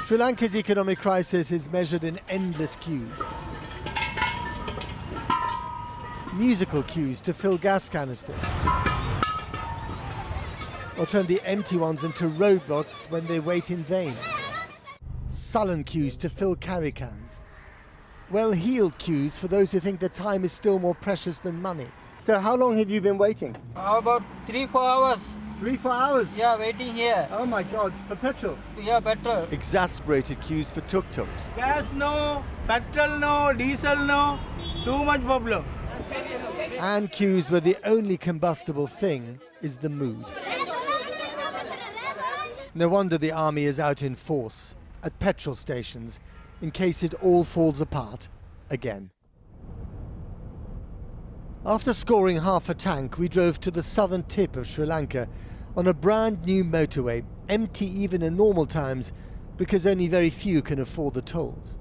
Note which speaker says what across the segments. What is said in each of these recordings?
Speaker 1: Sri Lanka's economic crisis is measured in endless queues. Musical queues to fill gas canisters, or turn the empty ones into roadblocks when they wait in vain. Sullen queues to fill carry cans. Well-heeled queues for those who think that time is still more precious than money. So how long have you been waiting?
Speaker 2: About 3-4 hours.
Speaker 1: 3-4 hours?
Speaker 2: Yeah, waiting here.
Speaker 1: Oh my God, for petrol?
Speaker 2: Yeah, petrol.
Speaker 1: Exasperated queues for tuk-tuks.
Speaker 2: Gas no, petrol no, diesel no, too much problem.
Speaker 1: And queues where the only combustible thing is the mood. No wonder the army is out in force at petrol stations in case it all falls apart again. After scoring half a tank, we drove to the southern tip of Sri Lanka on a brand new motorway, empty even in normal times because only very few can afford the tolls.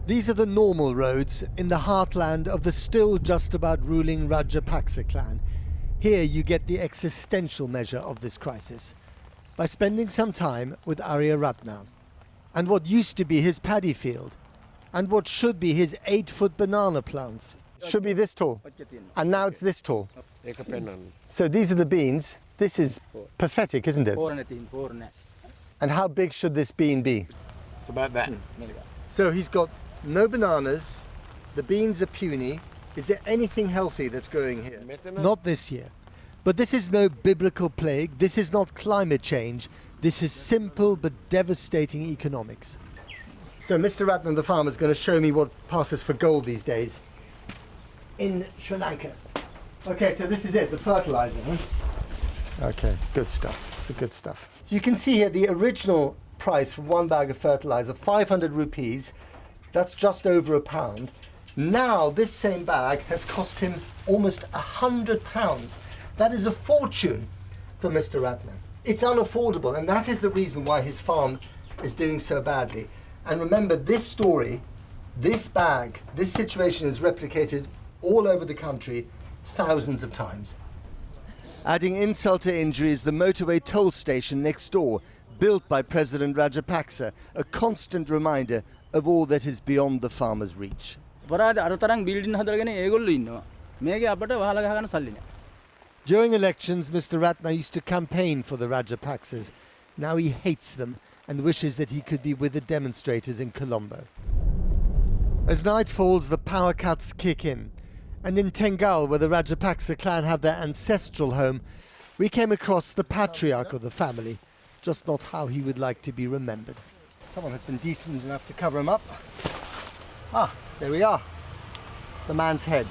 Speaker 1: These are the normal roads in the heartland of the still just about ruling Rajapaksa clan. Here you get the existential measure of this crisis by spending some time with Arya Ratna and what used to be his paddy field and what should be his 8-foot banana plants. Should be this tall, and now it's this tall. So these are the beans. This is pathetic, isn't it? And how big should this bean be?
Speaker 3: It's about that.
Speaker 1: So he's got no bananas, the beans are puny. Is there anything healthy that's growing here? Not this year. But this is no biblical plague, this is not climate change, this is simple but devastating economics. So Mr. Ratnam, the farmer, is going to show me what passes for gold these days in Sri Lanka. Okay, so this is it, the fertilizer, huh? Okay, good stuff, it's the good stuff. So you can see here the original price for one bag of fertilizer, 500 rupees, that's just over £1. Now this same bag has cost him almost £100. That is a fortune for Mr. Ratnam. It's unaffordable, and that is the reason why his farm is doing so badly. And remember, this story, this bag, this situation is replicated all over the country thousands of times. Adding insult to injury is the motorway toll station next door, built by President Rajapaksa, a constant reminder of all that is beyond the farmer's reach. During elections, Mr. Ratna used to campaign for the Rajapaksas. Now he hates them and wishes that he could be with the demonstrators in Colombo. As night falls, the power cuts kick in. And in Tengal, where the Rajapaksa clan have their ancestral home, we came across the patriarch of the family, just not how he would like to be remembered. Someone has been decent enough to cover him up. Ah, there we are. The man's head.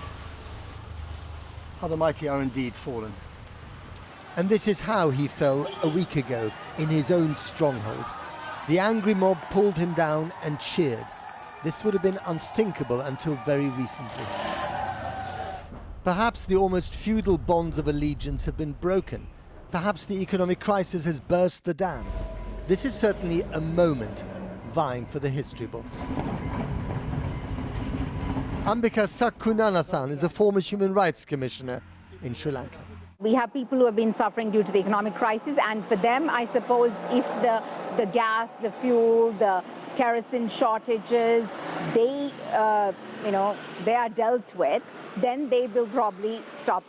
Speaker 1: How the mighty are indeed fallen. And this is how he fell a week ago in his own stronghold. The angry mob pulled him down and cheered. This would have been unthinkable until very recently. Perhaps the almost feudal bonds of allegiance have been broken. Perhaps the economic crisis has burst the dam. This is certainly a moment vying for the history books. Ambika Sakkunanathan is a former human rights commissioner in Sri Lanka.
Speaker 4: We have people who have been suffering due to the economic crisis, and for them, I suppose, if the gas, the fuel, the kerosene shortages, they are dealt with, then they will probably stop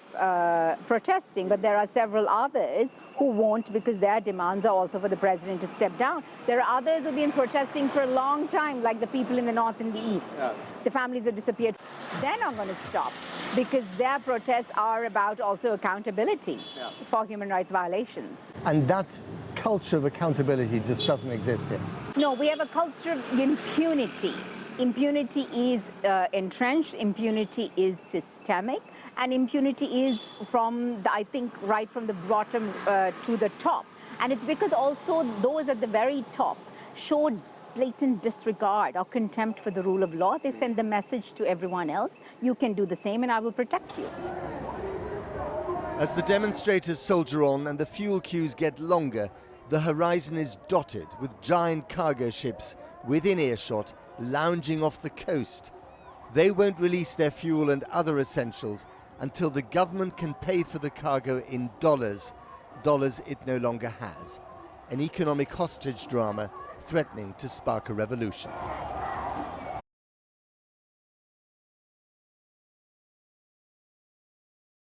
Speaker 4: protesting. But there are several others who won't, because their demands are also for the president to step down. There are others who have been protesting for a long time, like the people in the north and the east. Yeah. The families have disappeared. They're not going to stop, because their protests are about also accountability for human rights violations.
Speaker 1: And that culture of accountability just doesn't exist here.
Speaker 4: No, we have a culture of impunity. Impunity is entrenched, impunity is systemic, and impunity is from, I think, right from the bottom to the top. And it's because also those at the very top showed blatant disregard or contempt for the rule of law. They send the message to everyone else, you can do the same and I will protect you.
Speaker 1: As the demonstrators soldier on and the fuel queues get longer, the horizon is dotted with giant cargo ships within earshot, lounging off the coast. They won't release their fuel and other essentials until the government can pay for the cargo in dollars it no longer has. an economic hostage drama threatening to spark a revolution.